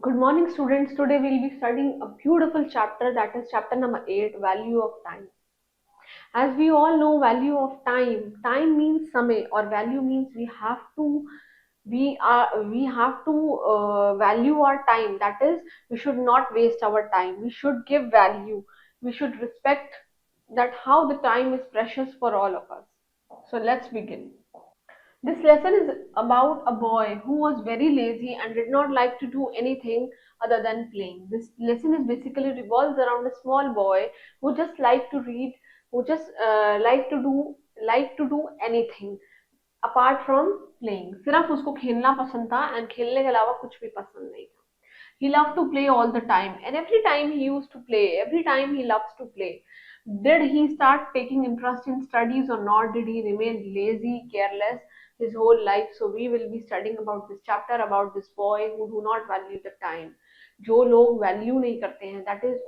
Good morning, students. Today we'll be studying a beautiful chapter, that is chapter number 8, value of time. As we all know, value of time means samay, or value means we have to value our time. That is, we should not waste our time. We should give value. We should respect that how the time is precious for all of us. So let's begin. This lesson is about a boy who was very lazy and did not like to do anything other than playing. This lesson is basically revolves around a small boy who just liked to read, who just like to do anything apart from playing. सिर्फ उसको खेलना पसंद था and खेलने के अलावा कुछ भी पसंद नहीं था. He loved to play all the time, and every time he used to play, every time he loves to play. Did he start taking interest in studies or not? Did he remain lazy, careless his whole life? So we will be studying about this chapter, about this boy who do not value the time. जो लोग value नहीं करते हैं, that is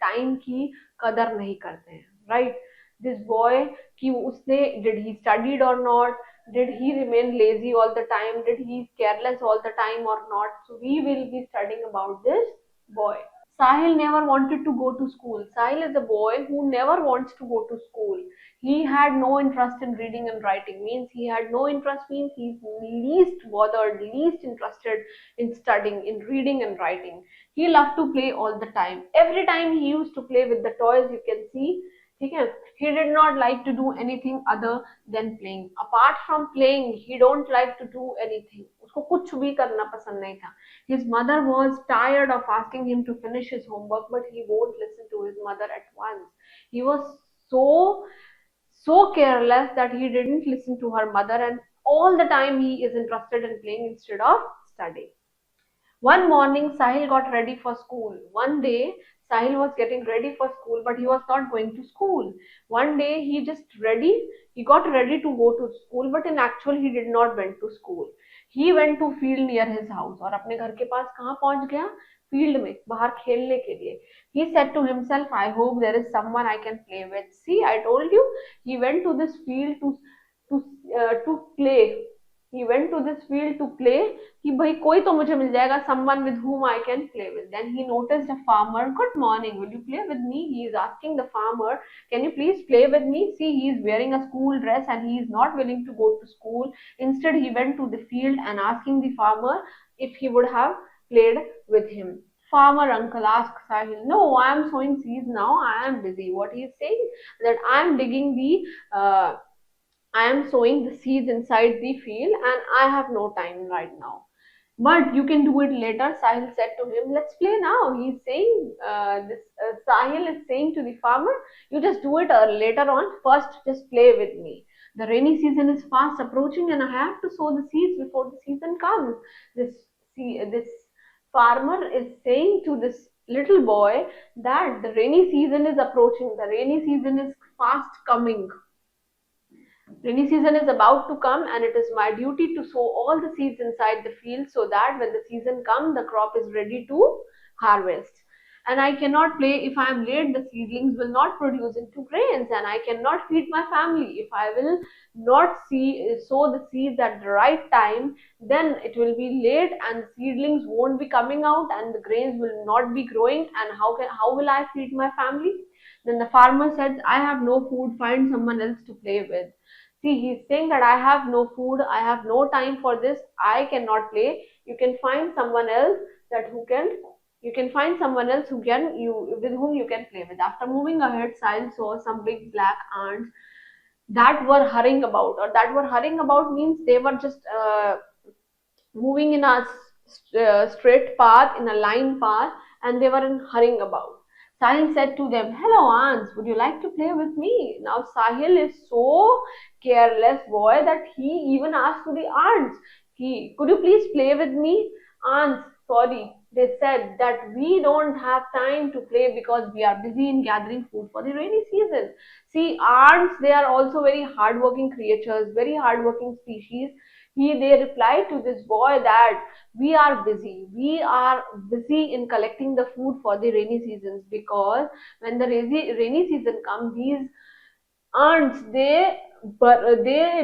time की कदर नहीं करते हैं, राइट. दिस बॉय कि उसने डिड ही स्टडीड और not, did he remain lazy all the time, did he careless all the time or not? So we will be studying about this boy. Sahil never wanted to go to school. Sahil is a boy who never wants to go to school. He had no interest in reading and writing. Means he had no interest, means he's least bothered, least interested in studying, in reading and writing. He loved to play all the time. Every time he used to play with the toys, you can see. Okay? He did not like to do anything other than playing. Apart from playing, he don't like to do anything. उसको कुछ भी करना पसंद नहीं था. His mother was tired of asking him to finish his homework, but he won't listen to his mother at once. He was so careless that he didn't listen to her mother, and all the time he is interested in playing instead of studying. One morning, Sahil got ready for school. One day, Sahil was getting ready for school, but he was not going to school. One day, he got ready to go to school, but in actual, he did not went to school. He went to field near his house. और अपने घर के पास कहाँ पहुंच गया? Field में, बाहर खेलने के लिए. He said to himself, I hope there is someone I can play with. See, I told you, he went to this field to play. He went to this field to play कि भाई कोई तो मुझे मिल जाएगा, someone with whom I can play with. Then he noticed a farmer. Good morning, will you play with me? He is asking the farmer, can you please play with me? See, he is wearing a school dress and he is not willing to go to school. Instead, he went to the field and asking the farmer if he would have played with him. Farmer uncle asked Sahil, no, I am sowing seeds now, I am busy. What he is saying, that I am digging I am sowing the seeds inside the field and I have no time right now. But you can do it later, Sahil said to him. Let's play now. He's saying, Sahil is saying to the farmer, you just do it later on. First, just play with me. The rainy season is fast approaching and I have to sow the seeds before the season comes. This farmer is saying to this little boy that the rainy season is approaching. The rainy season is fast coming. Rainy season is about to come and it is my duty to sow all the seeds inside the field so that when the season comes, the crop is ready to harvest. And I cannot play if I am late, the seedlings will not produce into grains and I cannot feed my family. If I will not sow the seeds at the right time, then it will be late and the seedlings won't be coming out and the grains will not be growing, and how will I feed my family? Then the farmer said, I have no food, find someone else to play with. See, he's saying that I have no food, I have no time for this, I cannot play. You can find someone else with whom you can play with. After moving ahead, Sahil saw some big black ants that were hurrying about, or that were hurrying about means they were just moving in a straight path, in a line path, and they were hurrying about. Sahil said to them, hello ants, would you like to play with me? Now Sahil is so careless boy that he even asked to the ants, could you please play with me? Ants, sorry, they said that we don't have time to play because we are busy in gathering food for the rainy season. See, ants, they are also very hardworking creatures, very hardworking species. They replied to this boy that we are busy in collecting the food for the rainy seasons, because when the rainy season comes, these ants, they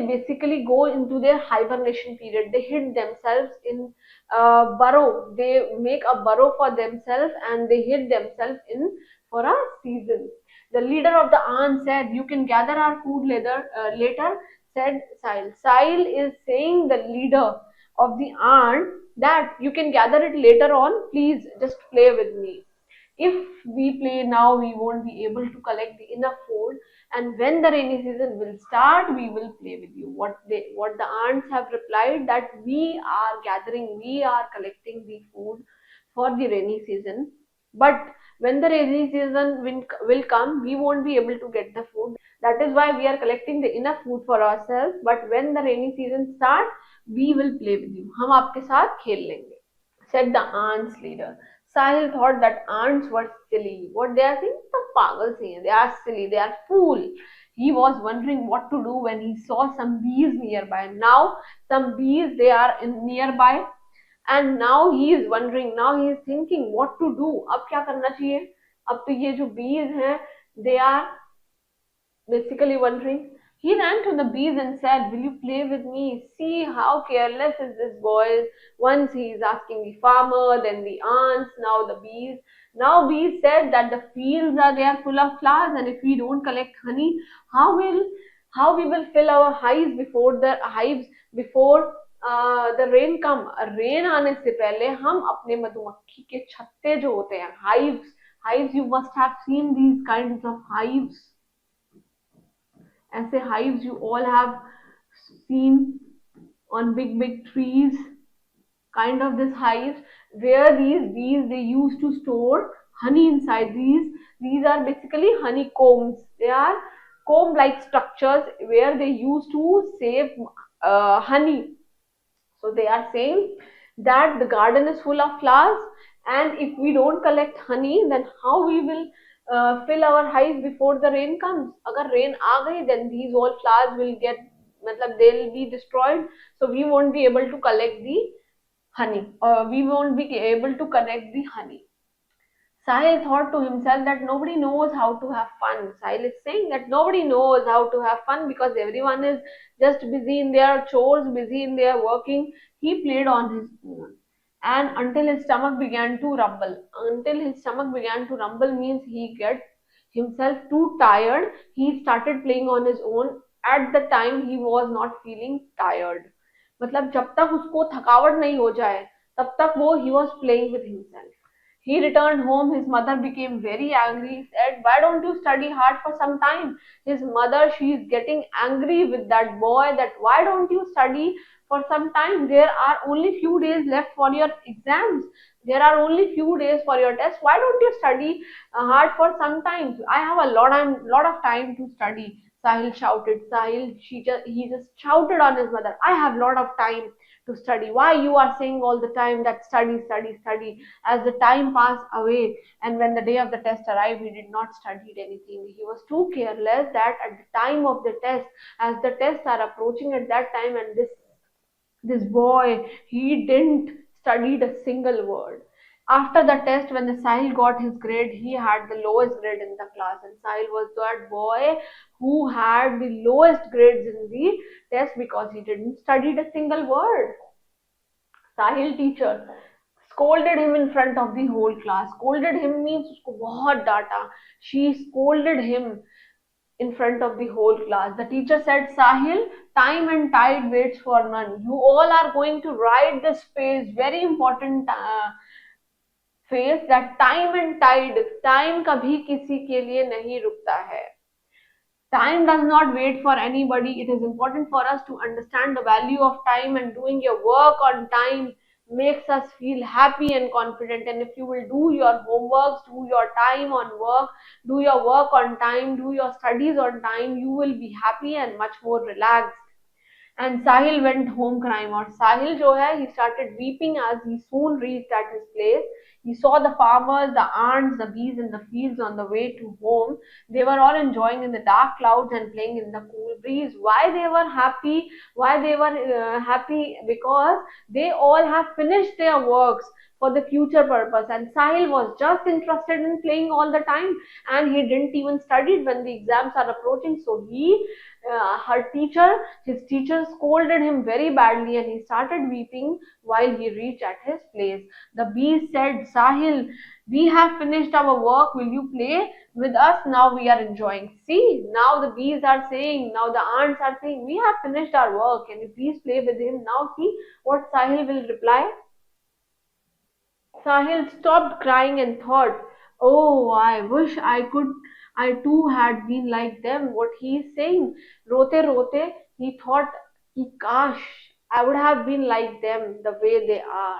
basically go into their hibernation period. They hid themselves burrow. They make a burrow for themselves and they hid themselves in for a season. The leader of the ant said, "You can gather our food later," said Sahil. Sahil is saying the leader of the ant that you can gather it later on, please just play with me. If we play now, we won't be able to collect the enough food, and when the rainy season will start, we will play with you. What the ants have replied, that we are gathering, we are collecting the food for the rainy season, but when the rainy season will come, we won't be able to get the food. That is why we are collecting the enough food for ourselves, but when the rainy season starts, we will play with you. हम आपके साथ खेल लेंगे, said the ants leader. Sahil thought that ants were silly. What they are saying? The pagal se they are silly, they are fool. He was wondering what to do when he saw some bees nearby. Now some bees, they are in nearby, and now he is wondering, now he is thinking what to do. अब क्या करना चाहिए? अब तो ये जो bees हैं, they are basically wondering. He ran to the bees and said, "Will you play with me? See how careless is this boy." Once he is asking the farmer, then the ants, now the bees. Now bees said that the fields are there full of flowers, and if we don't collect honey, how we will fill our hives before the rain come. Rain आने से पहले हम अपने मधुमक्खी के छत्ते जो होते हैं, hives, you must have seen these kinds of hives. ऐसे hives you all have seen on big trees, kind of this hives where these bees, they used to store honey inside. These are basically honeycombs. They are comb like structures where they used to save honey. So they are saying that the garden is full of flowers, and if we don't collect honey, then how we will fill our hives before the rain comes? Agar rain aa gayi, then these all flowers will get, matlab they'll be destroyed. So we won't be able to collect the honey, or we won't be able to connect the honey. Sahil thought to himself that nobody knows how to have fun. Sahil is saying that nobody knows how to have fun because everyone is just busy in their chores, busy in their working. He played on his own. And until his stomach began to rumble. Until his stomach began to rumble means he get himself too tired. He started playing on his own. At the time he was not feeling tired. मतलब जब तक उसको थकावट नहीं हो जाए तब तक वो he was playing with himself. He returned home. His mother became very angry. He said, "Why don't you study hard for some time?" His mother, she is getting angry with that boy, that why don't you study for some time? There are only few days left for your exams. There are only few days for your test. Why don't you study hard for some time? I have a lot of time to study. Sahil shouted. He just shouted on his mother, "I have lot of time to study. Why you are saying all the time that study, study, study?" As the time passed away, and when the day of the test arrived, he did not study anything. He was too careless that at the time of the test, as the tests are approaching at that time, and this boy, he didn't studied a single word. After the test, when the Sahil got his grade, he had the lowest grade in the class, and Sahil was that boy who had the lowest grades in the test because he didn't studied a single word. Sahil teacher scolded him in front of the whole class. Scolded him means उसको बहुत डांटा. She scolded him in front of the whole class. The teacher said, "Sahil, time and tide waits for none. You all are going to write this phrase, very important phrase, that time and tide, time कभी किसी के लिए नहीं रुकता है." Time does not wait for anybody. It is important for us to understand the value of time, and doing your work on time makes us feel happy and confident. And if you will do your homeworks, do your time on work, do your work on time, do your studies on time, you will be happy and much more relaxed. And Sahil went home crying. Or Sahil जो है, he started weeping as he soon reached at his place. He saw the farmers, the ants, the bees in the fields on the way to home. They were all enjoying in the dark clouds and playing in the cool breeze. Why they were happy? Why they were happy? Because they all have finished their works for the future purpose. And Sahil was just interested in playing all the time, and he didn't even study when the exams are approaching. So his teacher scolded him very badly, and he started weeping while he reached at his place. The bee said, Sahil, we have finished our work. Will you play with us? Now we are enjoying. See, now the bees are saying, now the ants are saying, we have finished our work. Can you please play with him? Now see what Sahil will reply. Sahil stopped crying and thought, oh, I wish I too had been like them. What he is saying, rote rote, he thought, ki kash, I would have been like them the way they are.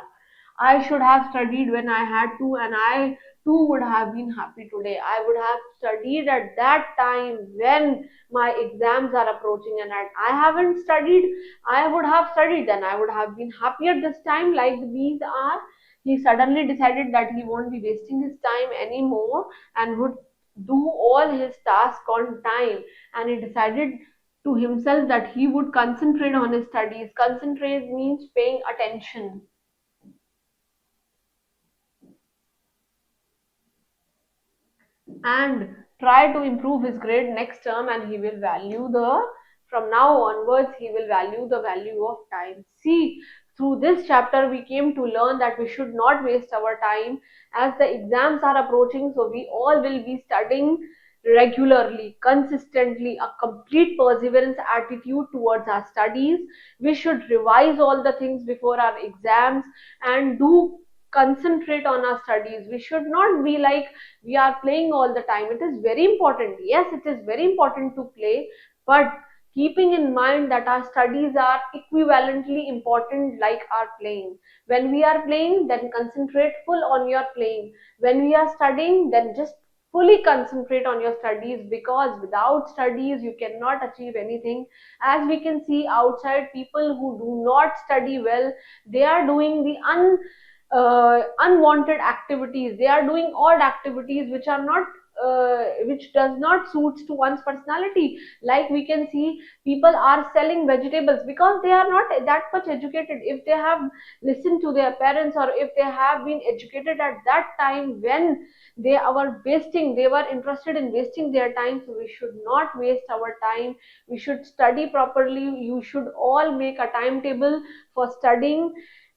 I should have studied when I had to, and I too would have been happy today. I would have studied at that time when my exams are approaching, and I haven't studied. I would have studied, then I would have been happier this time, like the bees are. He suddenly decided that he won't be wasting his time anymore and would do all his tasks on time. And he decided to himself that he would concentrate on his studies. Concentrate means paying attention. And try to improve his grade next term, and he will value the from now onwards he will value the value of time. See, through this chapter we came to learn that we should not waste our time as the exams are approaching. So we all will be studying regularly, consistently, a complete perseverance attitude towards our studies. We should revise all the things before our exams and do concentrate on our studies. We should not be like we are playing all the time. It is very important. Yes, it is very important to play, but keeping in mind that our studies are equivalently important like our playing. When we are playing, then concentrate full on your playing. When we are studying, then just fully concentrate on your studies, because without studies you cannot achieve anything. As we can see outside, people who do not study well, they are doing the unwanted activities. They are doing odd activities which are not which does not suits to one's personality. Like we can see, people are selling vegetables because they are not that much educated. If they have listened to their parents, or if they have been educated at that time when they were interested in wasting their time. So we should not waste our time. We should study properly. You should all make a timetable for studying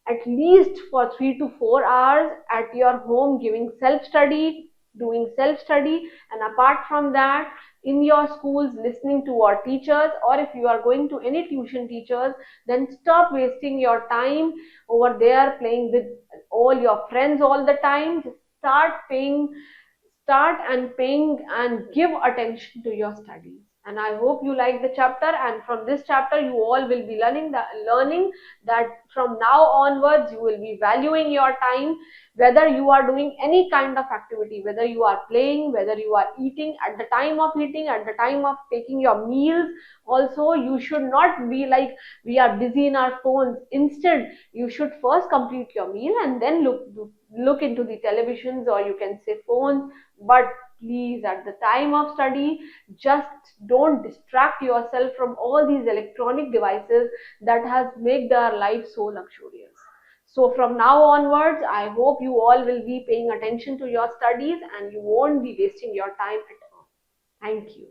at least for 3 to 4 hours at your home, giving self study, doing self study, and apart from that, in your schools, listening to our teachers, or if you are going to any tuition teachers, then stop wasting your time over there playing with all your friends all the time. Just start and paying and give attention to your studies. And I hope you like the chapter, and from this chapter you all will be learning that from now onwards you will be valuing your time, whether you are doing any kind of activity, whether you are playing, whether you are eating, at the time of eating, at the time of taking your meals. Also, you should not be like we are busy in our phones. Instead, you should first complete your meal and then look into the televisions, or you can say phones. But please, at the time of study, just don't distract yourself from all these electronic devices that has made our life so luxurious. So from now onwards, I hope you all will be paying attention to your studies and you won't be wasting your time at all. Thank you.